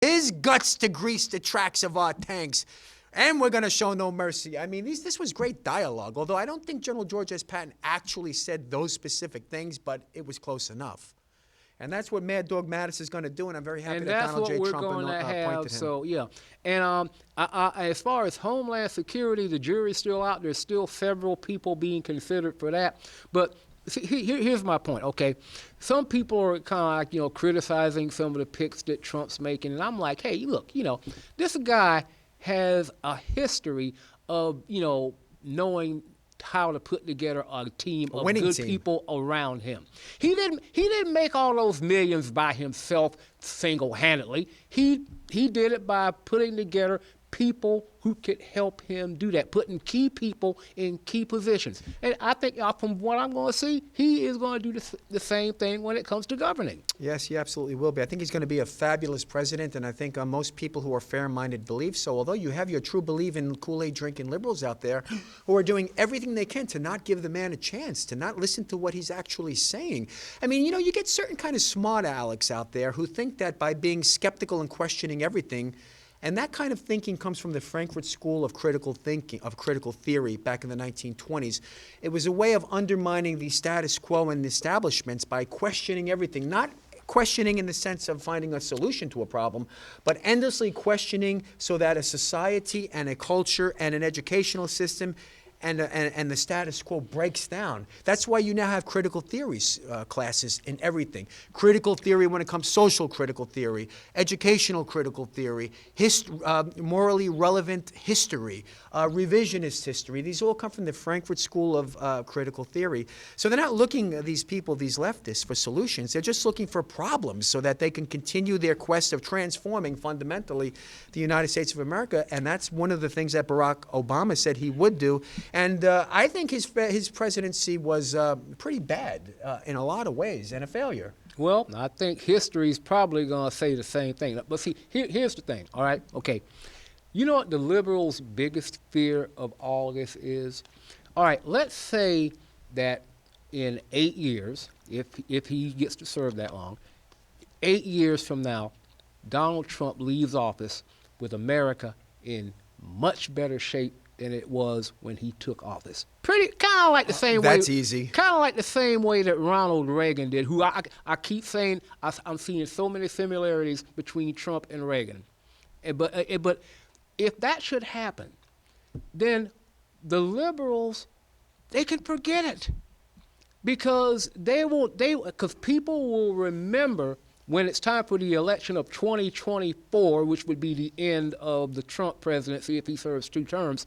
his guts to grease the tracks of our tanks. And we're going to show no mercy. I mean, this was great dialogue, although I don't think General George S. Patton actually said those specific things, but it was close enough. And that's what Mad Dog Mattis is going to do, and I'm very happy that Donald J. Trump appointed him. So, yeah. And as far as Homeland Security, the jury's still out. There's still several people being considered for that. But see, here's my point, okay? Some people are kind of like, criticizing some of the picks that Trump's making. And I'm like, hey, look, this guy has a history of, knowing how to put together a team of good people around him. He didn't make all those millions by himself single-handedly. He did it by putting together people who could help him do that, putting key people in key positions. And I think from what I'm going to see, he is going to do the same thing when it comes to governing. Yes, he absolutely will be. I think he's going to be a fabulous president, and I think most people who are fair-minded believe so, although you have your true belief in Kool-Aid drinking liberals out there who are doing everything they can to not give the man a chance, to not listen to what he's actually saying. I mean, you get certain kind of smart Alecs out there who think that by being skeptical and questioning everything, and that kind of thinking comes from the Frankfurt School of critical thinking, of critical theory back in the 1920s. It was a way of undermining the status quo and establishments by questioning everything, not questioning in the sense of finding a solution to a problem, but endlessly questioning so that a society and a culture and an educational system and the status quo breaks down. That's why you now have critical theories classes in everything. Critical theory when it comes social critical theory, educational critical theory, morally relevant history, revisionist history. These all come from the Frankfurt School of critical theory. So they're not looking at these people, these leftists, for solutions. They're just looking for problems so that they can continue their quest of transforming fundamentally the United States of America. And that's one of the things that Barack Obama said he would do. And I think his presidency was pretty bad in a lot of ways and a failure. Well, I think history's probably going to say the same thing. But see, here's the thing, all right? Okay. You know what the liberals' biggest fear of all this is? All right, let's say that in 8 years, if he gets to serve that long, 8 years from now, Donald Trump leaves office with America in much better shape than it was when he took office. Pretty kind of like the same way. That's easy. Kind of like the same way that Ronald Reagan did, who I keep saying I'm seeing so many similarities between Trump and Reagan. But if that should happen, then the liberals, they can forget it, because because people will remember when it's time for the election of 2024, which would be the end of the Trump presidency if he serves 2 terms,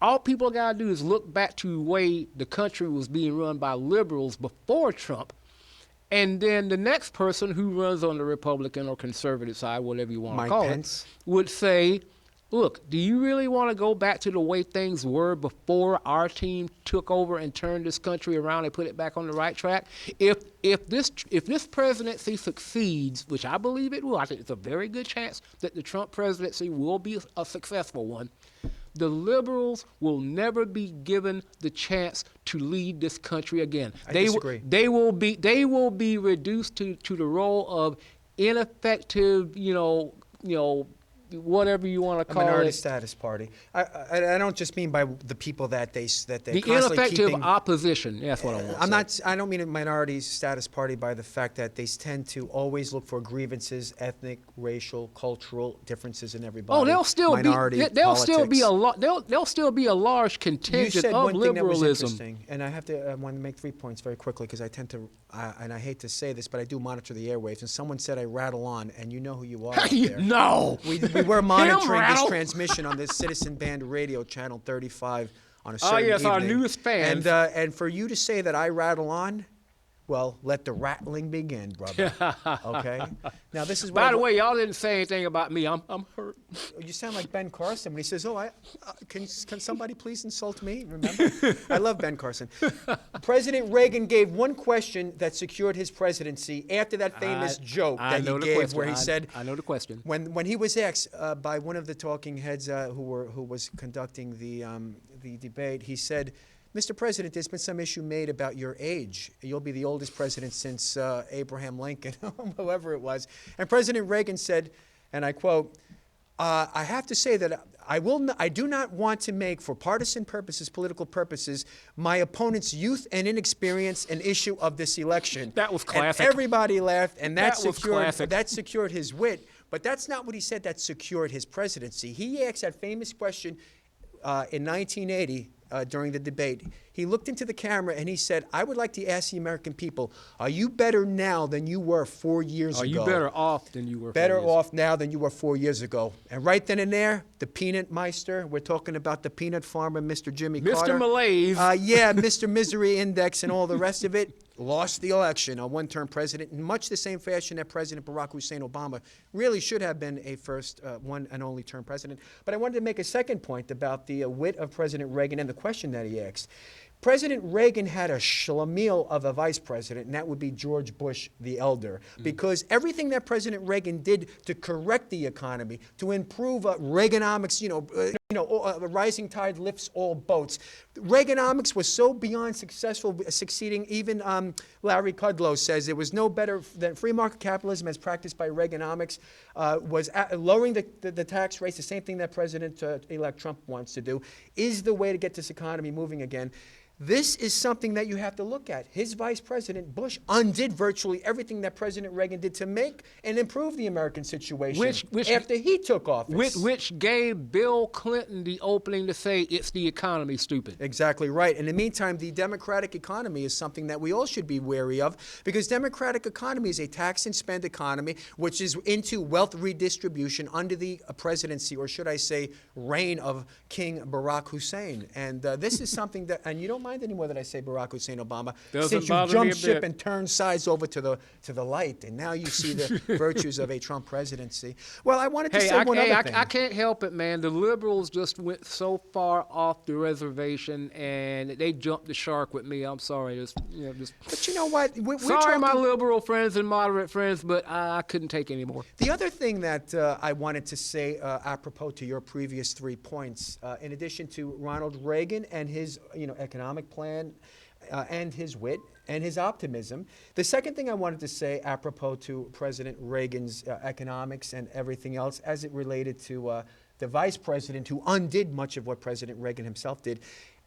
all people got to do is look back to the way the country was being run by liberals before Trump, and then the next person who runs on the Republican or conservative side, whatever you want to call it, would say, look, do you really want to go back to the way things were before our team took over and turned this country around and put it back on the right track? If this presidency succeeds, which I believe it will, I think it's a very good chance that the Trump presidency will be a successful one, the liberals will never be given the chance to lead this country again. I disagree. They will be reduced to the role of ineffective, whatever you want to call it. A minority status party. I don't just mean by the people that they the ineffective opposition. That's what I want. I don't mean a minority status party by the fact that they tend to always look for grievances, ethnic, racial, cultural differences in everybody. Oh, there'll still be a large contingent you said of one thing that was liberalism. interesting, and I want to make 3 points very quickly because I tend to, and I hate to say this, but I do monitor the airwaves. And someone said I rattle on, and you know who you are out there. No. We were monitoring this transmission on this Citizen Band Radio Channel 35 on a certain evening. Oh, yes, our newest fans. And for you to say that I rattle on, well, let the rattling begin, brother. Okay? Now, this is what By the way, y'all didn't say anything about me. I'm hurt. You sound like Ben Carson when he says, can somebody please insult me? Remember? I love Ben Carson. President Reagan gave one question that secured his presidency after that famous joke that he gave where he said, I know the question. When he was asked by one of the talking heads who was conducting the debate, he said, Mr. President, there's been some issue made about your age. You'll be the oldest president since Abraham Lincoln, whoever it was. And President Reagan said, and I quote, I have to say that I do not want to make, for partisan purposes, political purposes, my opponent's youth and inexperience an issue of this election. That was classic. And everybody laughed, and that secured his wit. But that's not what he said that secured his presidency. He asked that famous question in 1980 during the debate. He looked into the camera and he said, I would like to ask the American people, are you better now than you were 4 years ago? Are you better off than you were 4 years ago? Better off now than you were 4 years ago. And right then and there, the peanut meister, we're talking about the peanut farmer, Mr. Jimmy Carter. Mr. Malaise. Yeah, Mr. Misery Index and all the rest of it, lost the election, a one-term president, in much the same fashion that President Barack Hussein Obama really should have been a first, one and only term president. But I wanted to make a second point about the wit of President Reagan and the question that he asked. President Reagan had a schlemiel of a vice president, and that would be George Bush the elder, because everything that President Reagan did to correct the economy, to improve Reaganomics, a rising tide lifts all boats. Reaganomics was so beyond succeeding. Even Larry Kudlow says it was no better than free market capitalism as practiced by Reaganomics, was lowering the tax rates, the same thing that President-elect Trump wants to do, is the way to get this economy moving again. This is something that you have to look at. His vice president, Bush, undid virtually everything that President Reagan did to make and improve the American situation after he took office. Which gave Bill Clinton the opening to say it's the economy, stupid. Exactly right. In the meantime, the democratic economy is something that we all should be wary of, because democratic economy is a tax and spend economy which is into wealth redistribution under the presidency, or should I say reign, of King Barack Hussein. And this is something that, and you don't mind anymore that I say Barack Hussein Obama, since you jumped ship and turned sides over to the light, and now you see the virtues of a Trump presidency. Well, I wanted to say one other thing. I can't help it, man. The liberals just went so far off the reservation, and they jumped the shark with me. I'm sorry. But you know what? Sorry, my liberal friends and moderate friends, but I couldn't take any more. The other thing that I wanted to say, apropos to your previous 3 points, in addition to Ronald Reagan and his economic plan and his wit and his optimism, the second thing I wanted to say, apropos to President Reagan's economics and everything else as it related to the vice president who undid much of what President Reagan himself did.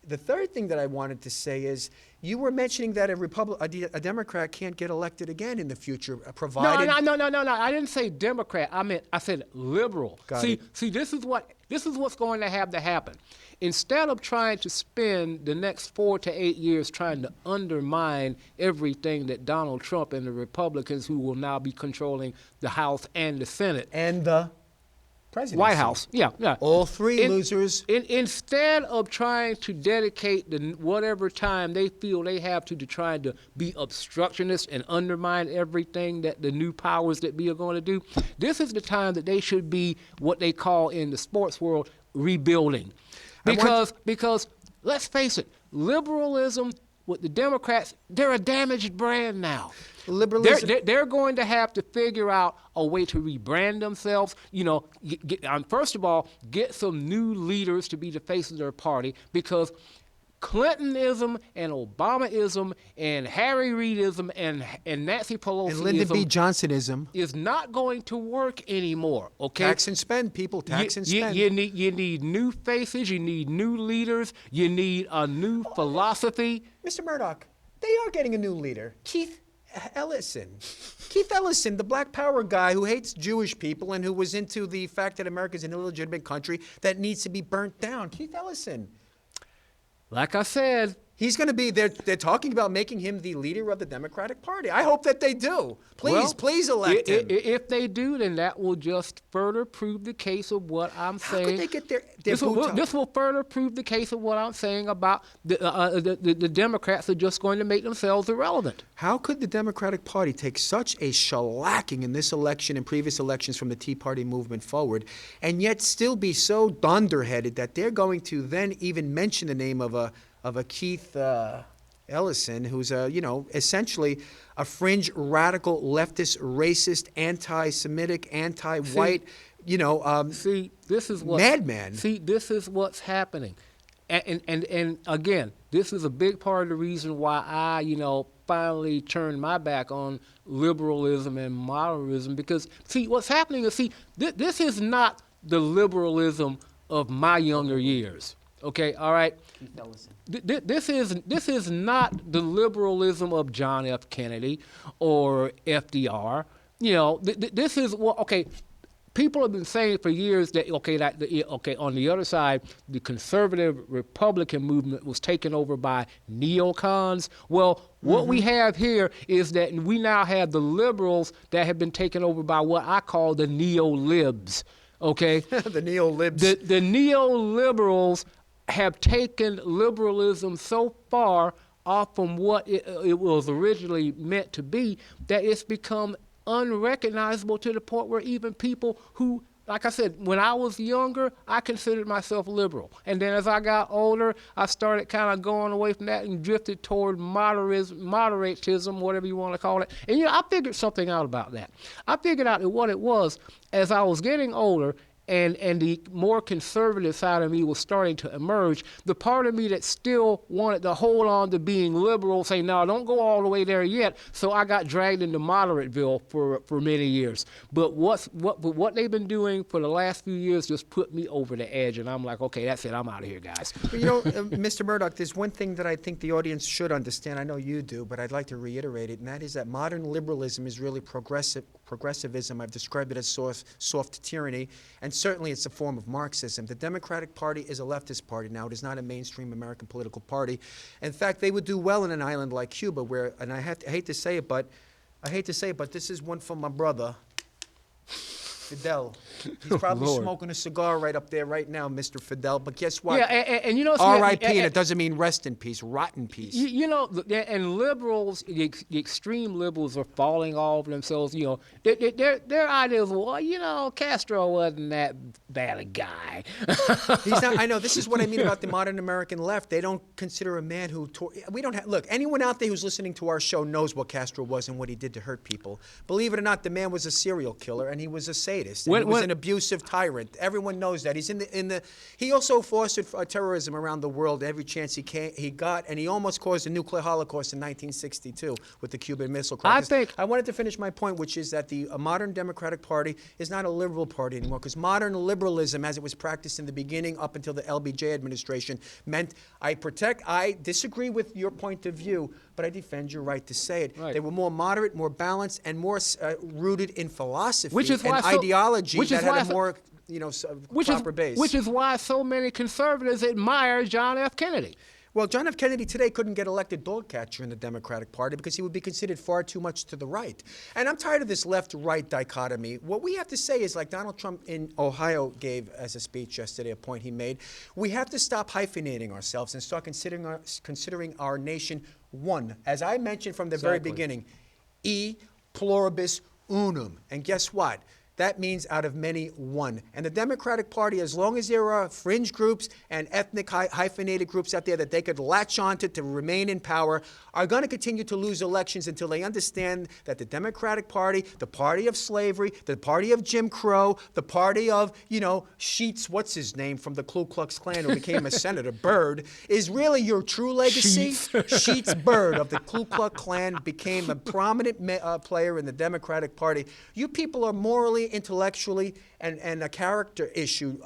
The third thing that I wanted to say is, you were mentioning that a Democrat can't get elected again in the future, provided... No. I didn't say Democrat. I said liberal. See, this is what's going to have to happen. Instead of trying to spend the next 4 to 8 years trying to undermine everything that Donald Trump and the Republicans, who will now be controlling the House and the Senate... and the presidency. White House, yeah. All three losers. Instead of trying to dedicate whatever time they feel they have to trying to be obstructionists and undermine everything that the new powers that be are going to do, this is the time that they should be what they call in the sports world rebuilding. Because let's face it, liberalism with the Democrats, they're a damaged brand now. Liberalism. They're going to have to figure out a way to rebrand themselves. First of all, get some new leaders to be the face of their party, because Clintonism and Obamaism and Harry Reidism and Nancy Pelosiism and Lyndon B. Johnsonism is not going to work anymore. Okay, tax and spend, people. Tax and spend. You need new faces. You need new leaders. You need a new philosophy. Mr. Murdoch, they are getting a new leader, Keith Ellison. Keith Ellison, the Black Power guy who hates Jewish people and who was into the fact that America is an illegitimate country that needs to be burnt down. Keith Ellison. Like I said, he's going to be, they're talking about making him the leader of the Democratic Party. I hope that they do. Please elect him. If they do, then that will just further prove the case of what I'm saying. How could they get their this will further prove the case of what I'm saying about the Democrats are just going to make themselves irrelevant. How could the Democratic Party take such a shellacking in this election and previous elections from the Tea Party movement forward, and yet still be so dunderheaded that they're going to then even mention the name of a Keith Ellison, who's essentially a fringe, radical, leftist, racist, anti-Semitic, anti-white, this is what madman. See, this is what's happening. And again, this is a big part of the reason why I, finally turned my back on liberalism and modernism. Because see, what's happening is, this is not the liberalism of my younger years. Okay, all right. This is not the liberalism of John F. Kennedy or FDR. This is okay. People have been saying for years that on the other side, the conservative Republican movement was taken over by neocons. Well, what we have here is that we now have the liberals that have been taken over by what I call the neo-libs. Okay, the neo-libs. The neoliberals have taken liberalism so far off from what it was originally meant to be that it's become unrecognizable to the point where even people who, like I said, when I was younger, I considered myself liberal. And then as I got older, I started kind of going away from that and drifted toward moderatism, whatever you want to call it. And I figured something out about that. I figured out that what it was, as I was getting older, and the more conservative side of me was starting to emerge, the part of me that still wanted to hold on to being liberal, say, no, don't go all the way there yet. So I got dragged into Moderateville for many years. But what they've been doing for the last few years just put me over the edge, and I'm like, okay, that's it, I'm out of here, guys. Mr. Murdoch, there's one thing that I think the audience should understand. I know you do, but I'd like to reiterate it, and that is that modern liberalism is really progressivism. I've described it as soft tyranny, and certainly it's a form of Marxism. The Democratic Party is a leftist party now. It is not a mainstream American political party. In fact, they would do well in an island like Cuba where, and I hate to say it, but this is one from my brother, Fidel. He's probably smoking a cigar right up there right now, Mr. Fidel. But guess what? Yeah, and R.I.P. and it doesn't mean rest in peace, rot in peace. And liberals, the extreme liberals are falling all over themselves. Their ideas, well, Castro wasn't that bad a guy. He's not. I know. This is what I mean about the modern American left. They don't consider a man who we don't have. Look, anyone out there who's listening to our show knows what Castro was and what he did to hurt people. Believe it or not, the man was a serial killer and he was a sadist. And he was an abusive tyrant. Everyone knows that. He's in the. He also fostered terrorism around the world every chance he got, and he almost caused a nuclear holocaust in 1962 with the Cuban Missile Crisis. I wanted to finish my point, which is that the modern Democratic Party is not a liberal party anymore, because modern liberalism, as it was practiced in the beginning up until the LBJ administration, meant I disagree with your point of view, but I defend your right to say it. Right. They were more moderate, more balanced, and more rooted in philosophy and ideology that had a more proper base. Which is why so many conservatives admire John F. Kennedy. Well, John F. Kennedy today couldn't get elected dog catcher in the Democratic Party because he would be considered far too much to the right. And I'm tired of this left-right dichotomy. What we have to say is, like Donald Trump in Ohio gave as a speech yesterday, a point he made, we have to stop hyphenating ourselves and start considering our nation one. As I mentioned from the very beginning, e pluribus unum. And guess what? That means out of many, one. And the Democratic Party, as long as there are fringe groups and ethnic hyphenated groups out there that they could latch onto to remain in power, are going to continue to lose elections until they understand that the Democratic Party, the party of slavery, the party of Jim Crow, the party of, Sheets, what's his name, from the Ku Klux Klan who became a senator, Byrd, is really your true legacy. Sheets Byrd of the Ku Klux Klan became a prominent player in the Democratic Party. You people are morally, intellectually, and a character issue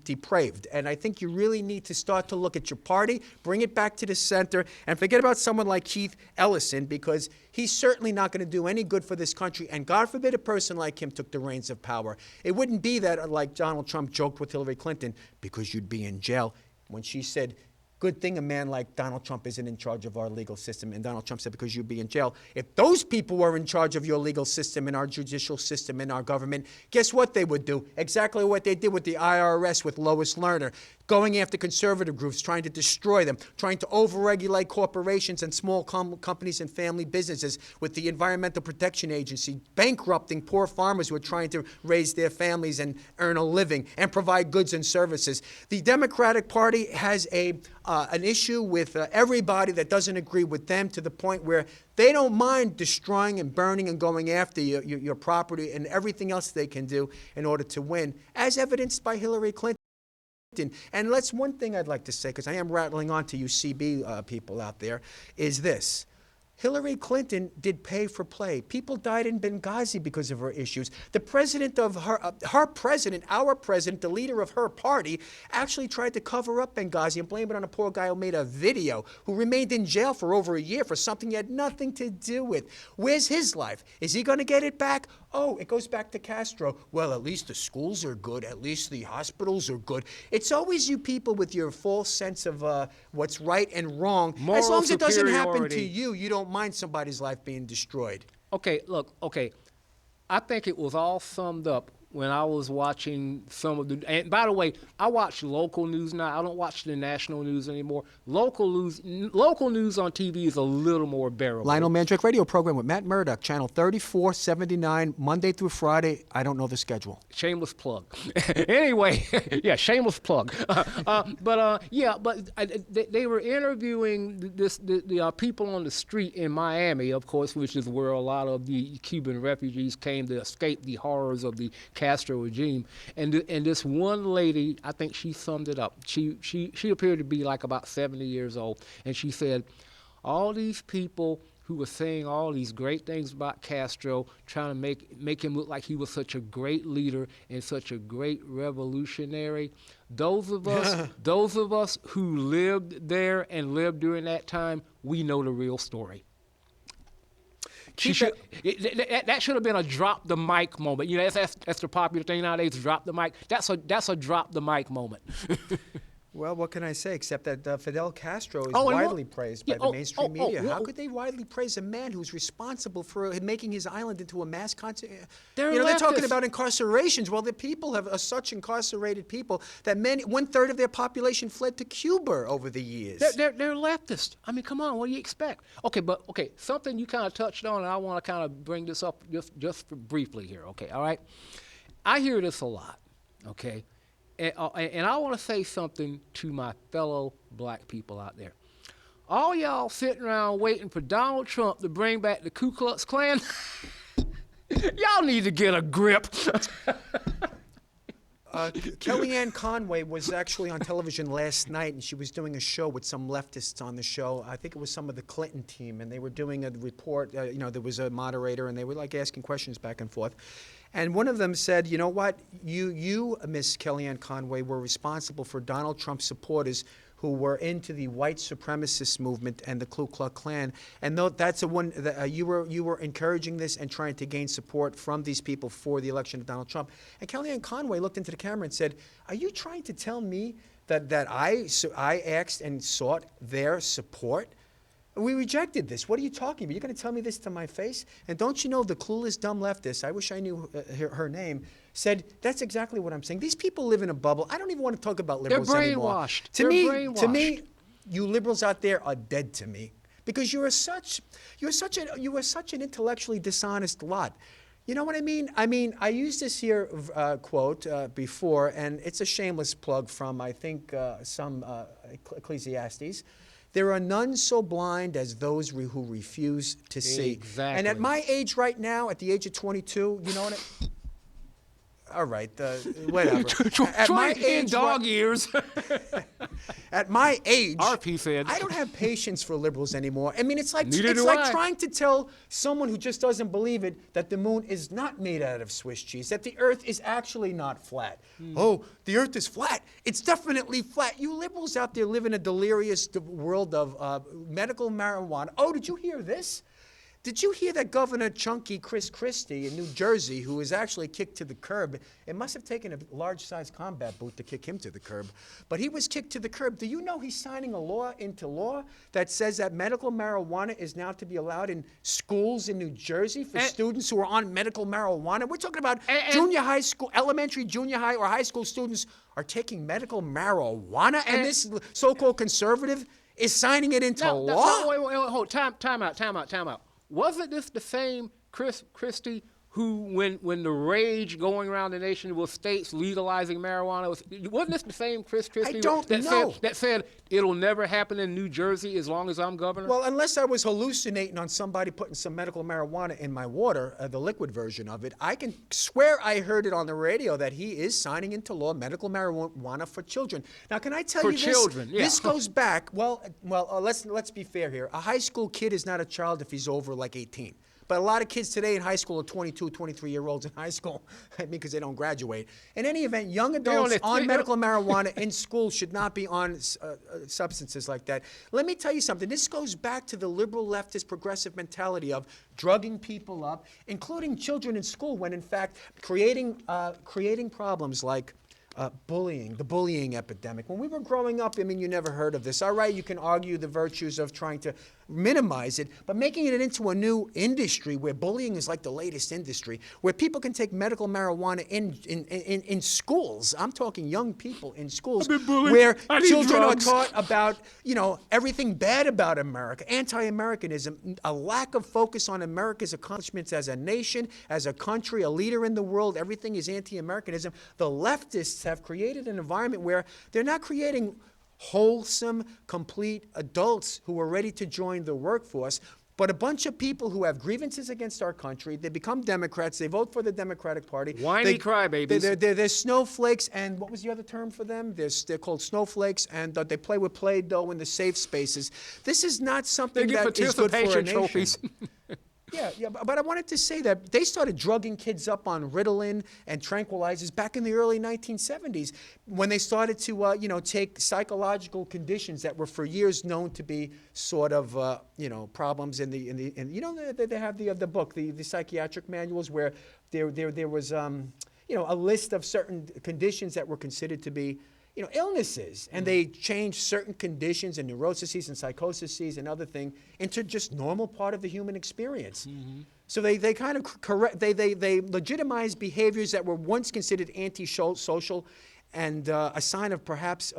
depraved. And I think you really need to start to look at your party, bring it back to the center, and forget about someone like Keith Ellison, because he's certainly not going to do any good for this country. And God forbid a person like him took the reins of power. It wouldn't be that, like Donald Trump joked with Hillary Clinton, because you'd be in jail, when she said, good thing a man like Donald Trump isn't in charge of our legal system. And Donald Trump said, because you'd be in jail. If those people were in charge of your legal system and our judicial system and our government, guess what they would do? Exactly what they did with the IRS with Lois Lerner, going after conservative groups, trying to destroy them, trying to overregulate corporations and small companies and family businesses with the Environmental Protection Agency, bankrupting poor farmers who are trying to raise their families and earn a living and provide goods and services. The Democratic Party has an issue with everybody that doesn't agree with them, to the point where they don't mind destroying and burning and going after your property and everything else they can do in order to win, as evidenced by Hillary Clinton. And that's one thing I'd like to say, because I am rattling on to you CB people out there, is this. Hillary Clinton did pay for play. People died in Benghazi because of her issues. The president of her president, our president, the leader of her party, actually tried to cover up Benghazi and blame it on a poor guy who made a video, who remained in jail for over a year for something he had nothing to do with. Where's his life? Is he going to get it back? Oh, it goes back to Castro. Well, at least the schools are good. At least the hospitals are good. It's always you people with your false sense of what's right and wrong. Moral as long as it doesn't happen to superiority. you don't mind somebody's life being destroyed. Okay, look, okay. I think it was all summed up when I was watching some of the, and by the way, I watch local news now. I don't watch the national news anymore. Local news on TV is a little more bearable. Lionel Mandrake radio program with Matt Murdock, channel 3479, Monday through Friday. I don't know the schedule. Shameless plug. Anyway, yeah, shameless plug. They were interviewing the people on the street in Miami, of course, which is where a lot of the Cuban refugees came to escape the horrors of the Castro regime. And this one lady, I think she summed it up. She appeared to be like about 70 years old, and she said, all these people who were saying all these great things about Castro, trying to make him look like he was such a great leader and such a great revolutionary. Those of us who lived there and lived during that time, we know the real story. That should have been a drop the mic moment. You know, that's the popular thing nowadays. Drop the mic. That's a drop the mic moment. Well, what can I say except that Fidel Castro is Oh, and widely praised by the mainstream media. How could they widely praise a man who's responsible for making his island into a mass concentration? They're They're talking leftists. about incarcerations. Well, the people are such incarcerated people that 1/3 of their population fled to Cuba over the years. They're leftists. I mean, come on, what do you expect? Okay, something you kind of touched on, and I want to kind of bring this up just briefly here. Okay, all right. I hear this a lot. Okay. And I want to say something to my fellow black people out there. All y'all sitting around waiting for Donald Trump to bring back the Ku Klux Klan, y'all need to get a grip. Kellyanne Conway was actually on television last night, and she was doing a show with some leftists on the show. I think it was some of the Clinton team, and they were doing a report. There was a moderator, and they were like asking questions back and forth. And one of them said, you know what, you, Miss Kellyanne Conway, were responsible for Donald Trump's supporters who were into the white supremacist movement and the Ku Klux Klan. And that's the one that you were encouraging this and trying to gain support from these people for the election of Donald Trump. And Kellyanne Conway looked into the camera and said, are you trying to tell me that I asked and sought their support? We rejected this. What are you talking about? You're going to tell me this to my face? And don't you know the clueless, dumb leftist, I wish I knew her name, said, that's exactly what I'm saying. These people live in a bubble. I don't even want to talk about liberals anymore. Brainwashed. To They're me, you liberals out there are dead to me because you are such an intellectually dishonest lot. You know what I mean? I used this here quote before, and it's a shameless plug from, I think, some Ecclesiastes. There are none so blind as those who refuse to see. Exactly. And at my age right now, at the age of 22, you know what all right, whatever. At my age, years. at my age, RP said. I don't have patience for liberals anymore. I mean, it's like Neither do I. trying to tell someone who just doesn't believe it that the moon is not made out of Swiss cheese, that the earth is actually not flat. Oh, the earth is flat. It's definitely flat. You liberals out there live in a delirious world of medical marijuana. Oh, did you hear this? Did you hear that Governor Chunky Chris Christie in New Jersey, who was actually kicked to the curb? It must have taken a large-sized combat boot to kick him to the curb. But he was kicked to the curb. Do you know he's signing a law into law that says that medical marijuana is now to be allowed in schools in New Jersey for students who are on medical marijuana? We're talking about junior high school, elementary, junior high, or high school students are taking medical marijuana, and this so-called conservative is signing it into law? Wait, hold, time out. Wasn't this the same Chris Christie who, when the rage going around the nation was states legalizing marijuana, wasn't this the same Chris Christie don't know. that said it'll never happen in New Jersey as long as I'm governor? Well, unless I was hallucinating on somebody putting some medical marijuana in my water, the liquid version of it, I can swear I heard it on the radio that he is signing into law medical marijuana for children. Now, can I tell For you this? children, yeah. This goes back. Let's be fair here. A high school kid is not a child if he's over like 18. But a lot of kids today in high school are 22, 23-year-olds in high school, I mean, because they don't graduate. In any event, young adults on medical marijuana in school should not be on substances like that. Let me tell you something. This goes back to the liberal leftist progressive mentality of drugging people up, including children in school, when in fact creating problems like bullying, the bullying epidemic. When we were growing up, I mean, you never heard of this. All right, you can argue the virtues of trying to minimize it, but making it into a new industry where bullying is like the latest industry, where people can take medical marijuana in schools. I'm talking young people in schools where children are taught about, everything bad about America, anti-Americanism, a lack of focus on America's accomplishments as a nation, as a country, a leader in the world. Everything is anti-Americanism. The leftists have created an environment where they're not creating wholesome, complete adults who are ready to join the workforce, but a bunch of people who have grievances against our country. They become Democrats. They vote for the Democratic Party. Whiny crybabies. They're snowflakes, and what was the other term for them? They're called snowflakes, and they play with Play-Doh in the safe spaces. This is not something that is good for a nation. Trophies. Yeah, but I wanted to say that they started drugging kids up on Ritalin and tranquilizers back in the early 1970s when they started to, take psychological conditions that were for years known to be sort of, problems in the they have the book, the psychiatric manuals where there was, a list of certain conditions that were considered to be illnesses, and they changed certain conditions and neuroses and psychoses and other things into just normal part of the human experience. Mm-hmm. So they kind of correct, they legitimize behaviors that were once considered anti-social and a sign of perhaps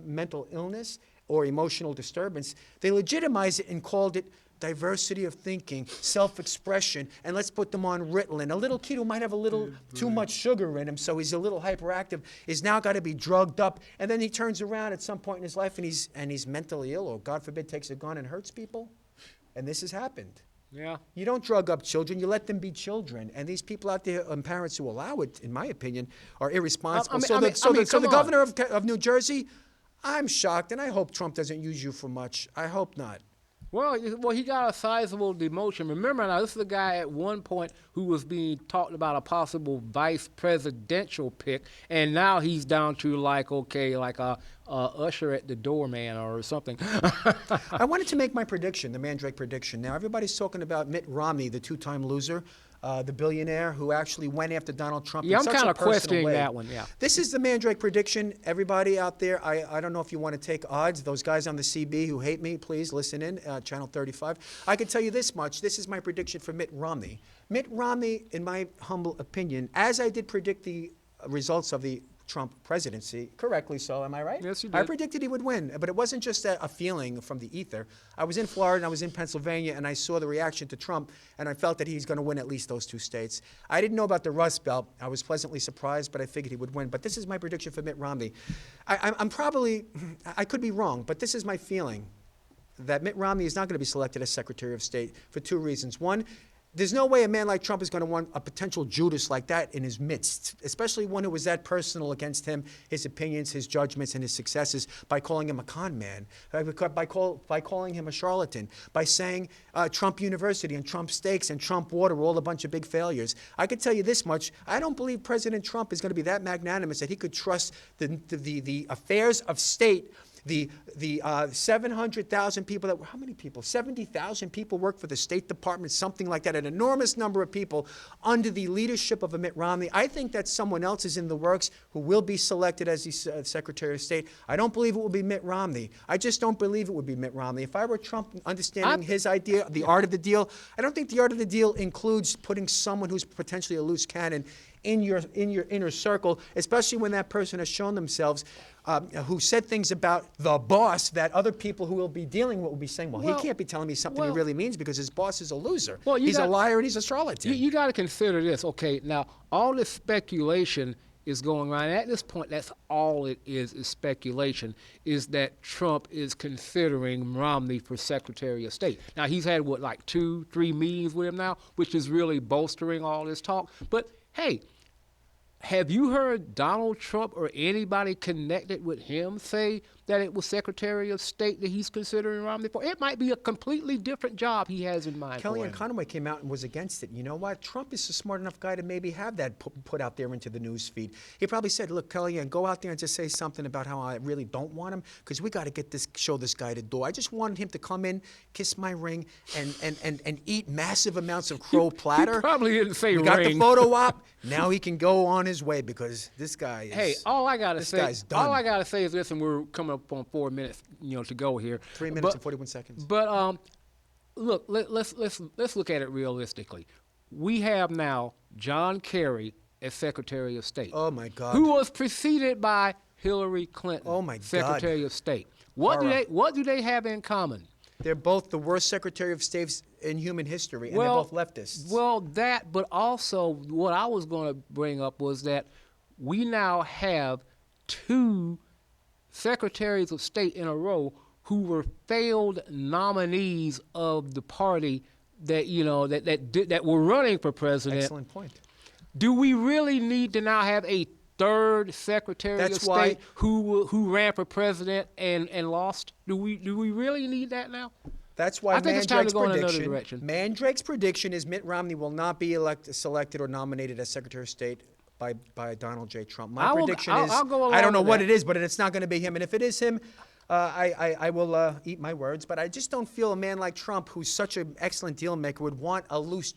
mental illness or emotional disturbance. They legitimized it and called it diversity of thinking, self-expression, and let's put them on Ritalin. A little kid who might have a little too much sugar in him, so he's a little hyperactive, is now got to be drugged up, and then he turns around at some point in his life and he's mentally ill, or God forbid takes a gun and hurts people. And this has happened. Yeah. You don't drug up children, you let them be children. And these people out there, and parents who allow it, in my opinion, are irresponsible. So the governor of New Jersey, I'm shocked, and I hope Trump doesn't use you for much. I hope not. Well, he got a sizable demotion. Remember now, this is a guy at one point who was being talked about a possible vice presidential pick, and now he's down to like a usher at the doorman or something. I wanted to make my prediction, the Mandrake prediction. Now, everybody's talking about Mitt Romney, the two-time loser, the billionaire who actually went after Donald Trump. Yeah, in I'm kind of questioning that one, yeah. This is the Mandrake prediction. Everybody out there, I don't know if you want to take odds. Those guys on the CB who hate me, please listen in, Channel 35. I can tell you this much. This is my prediction for Mitt Romney. Mitt Romney, in my humble opinion, as I did predict the results of the Trump presidency, correctly so, am I right? Yes, you did. I predicted he would win, but it wasn't just a feeling from the ether. I was in Florida and I was in Pennsylvania, and I saw the reaction to Trump, and I felt that he's going to win at least those two states. I didn't know about the Rust Belt. I was pleasantly surprised, but I figured he would win. But this is my prediction for Mitt Romney. I could be wrong, but this is my feeling, that Mitt Romney is not going to be selected as Secretary of State for two reasons. One, there's no way a man like Trump is going to want a potential Judas like that in his midst, especially one who was that personal against him, his opinions, his judgments, and his successes, by calling him a con man, by calling him a charlatan, by saying Trump University and Trump Steaks and Trump Water were all a bunch of big failures. I can tell you this much. I don't believe President Trump is going to be that magnanimous that he could trust the affairs of state. The 700,000 people how many people? 70,000 people work for the State Department, something like that, an enormous number of people under the leadership of a Mitt Romney. I think that someone else is in the works who will be selected as the Secretary of State. I don't believe it will be Mitt Romney. I just don't believe it would be Mitt Romney. If I were Trump, understanding his idea, the art of the deal, I don't think the art of the deal includes putting someone who's potentially a loose cannon in your inner circle, especially when that person has shown themselves who said things about the boss that other people who will be dealing with will be saying, well, he can't be telling me something he really means because his boss is a loser. Well, he's a liar and he's a charlatan. You got to consider this. Okay, now all this speculation is going on. At this point, that's all it is speculation, is that Trump is considering Romney for Secretary of State. Now, he's had, like 2-3 meetings with him now, which is really bolstering all this talk. But, hey, have you heard Donald Trump or anybody connected with him say that it was Secretary of State that he's considering Romney for? It might be a completely different job he has in mind. Kellyanne Conway came out and was against it. You know what? Trump is a smart enough guy to maybe have that put out there into the news feed. He probably said, look, Kellyanne, go out there and just say something about how I really don't want him because we got to show this guy the door. I just wanted him to come in, kiss my ring, and eat massive amounts of crow platter. He probably didn't say ring. We got the photo op. Now he can go on his way because this guy is. Hey, all I gotta say is this, and we're coming up on 4 minutes, to go here. 3 minutes and 41 seconds. But look, let's look at it realistically. We have now John Kerry as Secretary of State. Oh my God. Who was preceded by Hillary Clinton. Oh my God. Secretary of State. What do they have in common? They're both the worst Secretary of States in human history, and they're both leftists. Well, but also what I was going to bring up was that we now have 2 Secretaries of State in a row who were failed nominees of the party that that were running for president. Excellent point. Do we really need to now have a 3rd Secretary of State who ran for president and lost? Do we really need that now? That's why I think it's time to go in another direction. Mandrake's prediction is Mitt Romney will not be selected or nominated as Secretary of State by Donald J. Trump. My prediction is I'll go along I don't know with what that. it is, but it's not going to be him. And if it is him, I will eat my words. But I just don't feel a man like Trump, who's such an excellent deal maker, would want a loose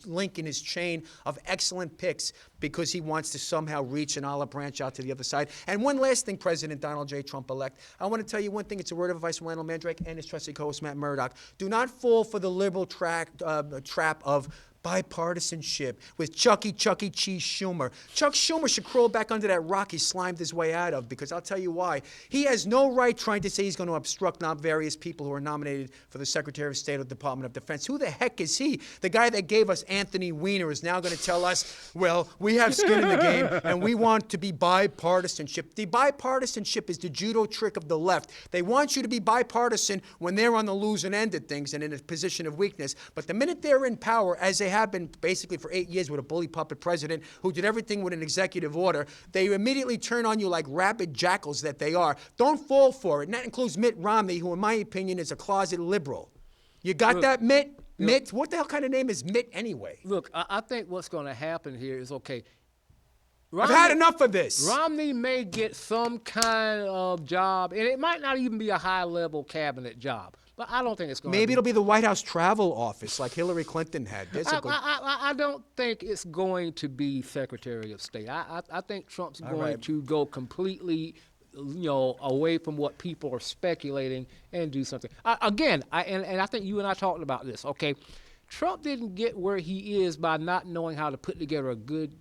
link in his chain of excellent picks because he wants to somehow reach an olive branch out to the other side. And one last thing, President Donald J. Trump-elect, I want to tell you one thing. It's a word of advice from Lionel Mandrake and his trusted co-host Matt Murdock. Do not fall for the liberal trap of bipartisanship with Chuck E. Cheese Schumer. Chuck Schumer should crawl back under that rock he slimed his way out of, because I'll tell you why. He has no right trying to say he's going to obstruct various people who are nominated for the Secretary of State or Department of Defense. Who the heck is he? The guy that gave us Anthony Weiner is now going to tell us, well, we have skin in the game and we want to be bipartisanship. The bipartisanship is the judo trick of the left. They want you to be bipartisan when they're on the losing end of things and in a position of weakness. But the minute they're in power, as they have been basically for 8 years with a bully puppet president who did everything with an executive order, they immediately turn on you like rabid jackals that they are. Don't fall for it. And that includes Mitt Romney, who in my opinion is a closet liberal. You got that, Mitt? Mitt? What the hell kind of name is Mitt anyway? Look, I think what's going to happen here is, okay, I've had enough of this. Romney may get some kind of job, and it might not even be a high-level cabinet job. But I don't think it's going to Maybe it'll be the White House travel office like Hillary Clinton had. I don't think it's going to be Secretary of State. I think Trump's going to go completely, away from what people are speculating and do something. And I think you and I talked about this, okay? Trump didn't get where he is by not knowing how to put together a good,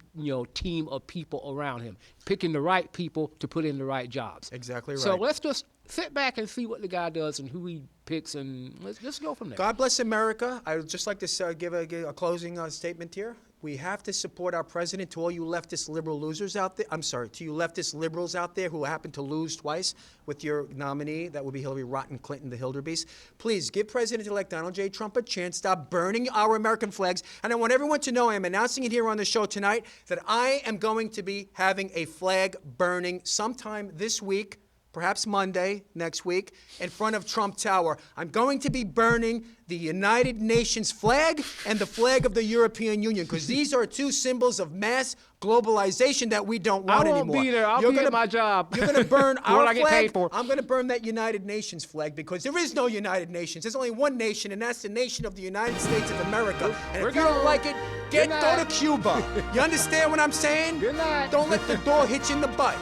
team of people around him, picking the right people to put in the right jobs. Exactly right. So let's just sit back and see what the guy does and who he picks, and let's just go from there. God bless America. I would just like to give a closing statement here. We have to support our president. To all you leftist liberal losers out there, to you leftist liberals out there who happen to lose twice with your nominee, that will be Hillary Rotten Clinton, the Hilderbeest. Please give President-elect Donald J. Trump a chance. Stop burning our American flags. And I want everyone to know, I am announcing it here on the show tonight, that I am going to be having a flag burning sometime this week, perhaps Monday next week, in front of Trump Tower. I'm going to be burning the United Nations flag and the flag of the European Union, because these are 2 symbols of mass globalization that we don't want anymore. I won't be there. I'll be at my job. You're going to burn our I get flag. paid for. I'm going to burn that United Nations flag, because there is no United Nations. There's only one nation, and that's the nation of the United States of America. And if you don't like it, go to Cuba. You understand what I'm saying? Good night. Don't let the door hit you in the butt.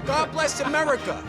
God bless America.